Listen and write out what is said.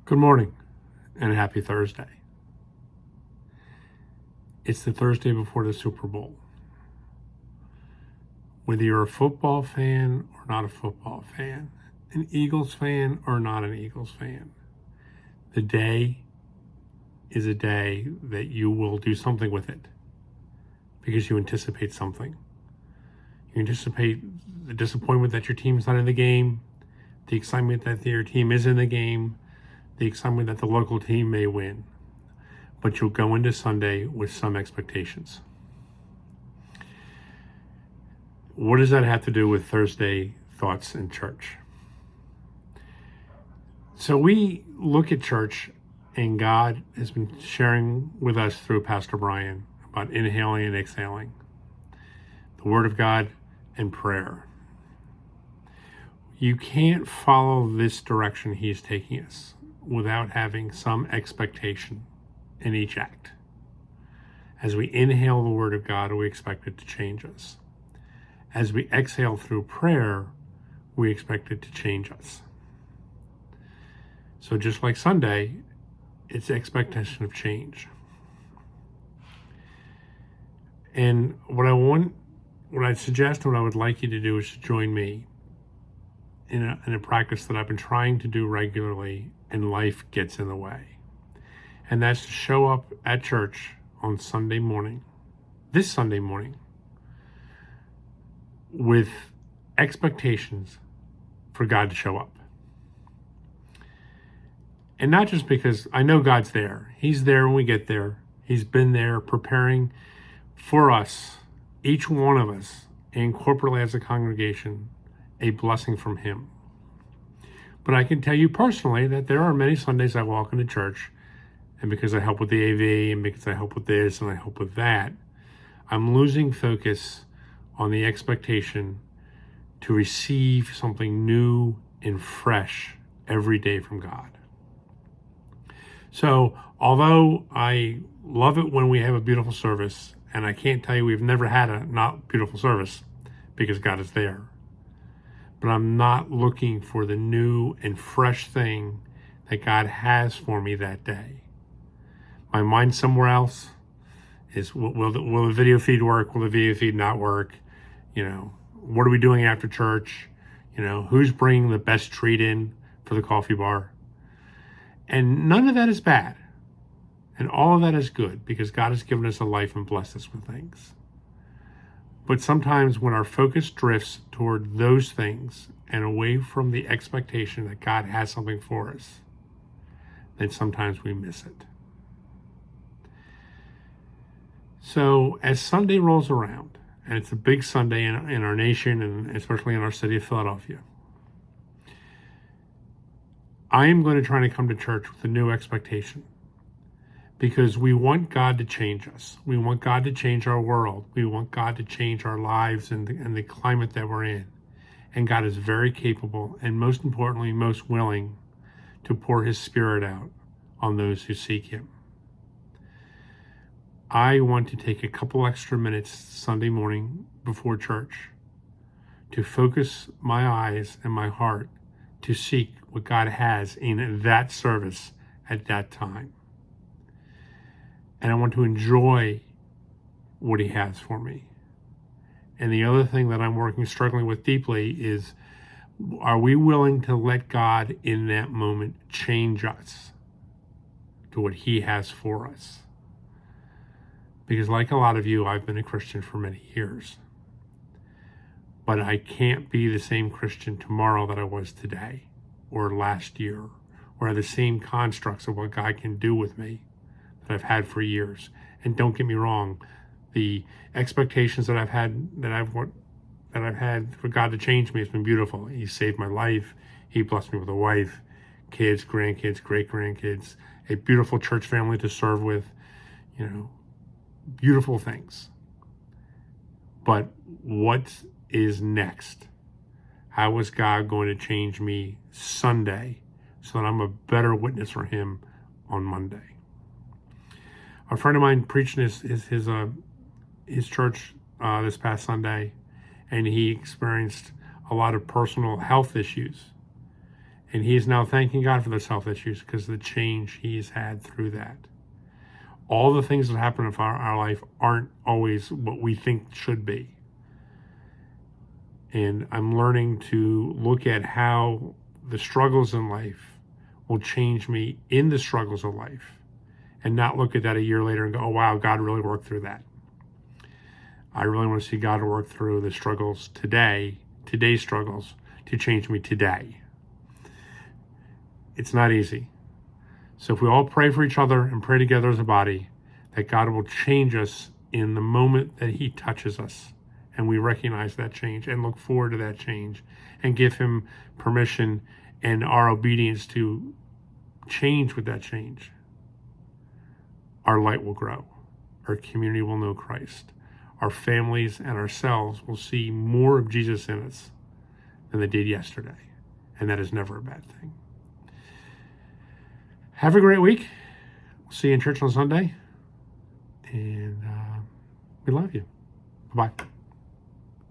Good morning and happy Thursday. It's the Thursday before the Super Bowl. Whether you're a football fan or not a football fan, an Eagles fan or not an Eagles fan, the day is a day that you will do something with it because you anticipate something. You anticipate the disappointment that your team's not in the game, the excitement that your team is in the game, the excitement that the local team may win. But you'll go into Sunday with some expectations. What does that have to do with Thursday thoughts in church? So we look at church, and God has been sharing with us through Pastor Brian about inhaling and exhaling, the Word of God and prayer. You can't follow this direction He's taking us without having some expectation in each act. As we inhale the Word of God, we expect it to change us. As we exhale through prayer, we expect it to change us. So just like Sunday, it's expectation of change. And what I'd suggest, what I would like you to do is to join me in a practice that I've been trying to do regularly, and life gets in the way. And that's to show up at church on Sunday morning, this Sunday morning, with expectations for God to show up. And not just because I know God's there. He's there when we get there. He's been there preparing for us, each one of us, and corporately as a congregation, a blessing from Him. But I can tell you personally that there are many Sundays I walk into church, and because I help with the AV, and because I help with this, and I help with that, I'm losing focus on the expectation to receive something new and fresh every day from God. So, although I love it when we have a beautiful service, and I can't tell you we've never had a not beautiful service because God is there, but I'm not looking for the new and fresh thing that God has for me that day. My mind's somewhere else. Will the video feed work? Will the video feed not work? What are we doing after church? Who's bringing the best treat in for the coffee bar? And none of that is bad. And all of that is good because God has given us a life and blessed us with things. But sometimes when our focus drifts toward those things and away from the expectation that God has something for us, then sometimes we miss it. So as Sunday rolls around, and it's a big Sunday in our nation and especially in our city of Philadelphia, I am going to try to come to church with a new expectation because we want God to change us. We want God to change our world. We want God to change our lives and the climate that we're in. And God is very capable and, most importantly, most willing to pour His Spirit out on those who seek Him. I want to take a couple extra minutes Sunday morning before church to focus my eyes and my heart to seek what God has in that service at that time. And I want to enjoy what He has for me. And the other thing that I'm struggling with deeply is, are we willing to let God in that moment change us to what He has for us? Because like a lot of you, I've been a Christian for many years. But I can't be the same Christian tomorrow that I was today or last year, or have the same constructs of what God can do with me that I've had for years. And don't get me wrong, the expectations that I've had for God to change me has been beautiful. He saved my life. He blessed me with a wife, kids, grandkids, great-grandkids, a beautiful church family to serve with, beautiful things. But what is next? How is God going to change me Sunday so that I'm a better witness for Him on Monday? A friend of mine preached his church this past Sunday, and he experienced a lot of personal health issues. And he is now thanking God for those health issues because of the change he's had through that. All the things that happen in our life aren't always what we think should be. And I'm learning to look at how the struggles in life will change me in the struggles of life, and not look at that a year later and go, oh, wow, God really worked through that. I really want to see God work through the struggles today, today's struggles, to change me today. It's not easy. So if we all pray for each other and pray together as a body, that God will change us in the moment that he touches us, and we recognize that change and look forward to that change and give him permission and our obedience to change with that change, our light will grow. Our community will know Christ. Our families and ourselves will see more of Jesus in us than they did yesterday. And that is never a bad thing. Have a great week. We'll see you in church on Sunday. And we love you. Bye-bye.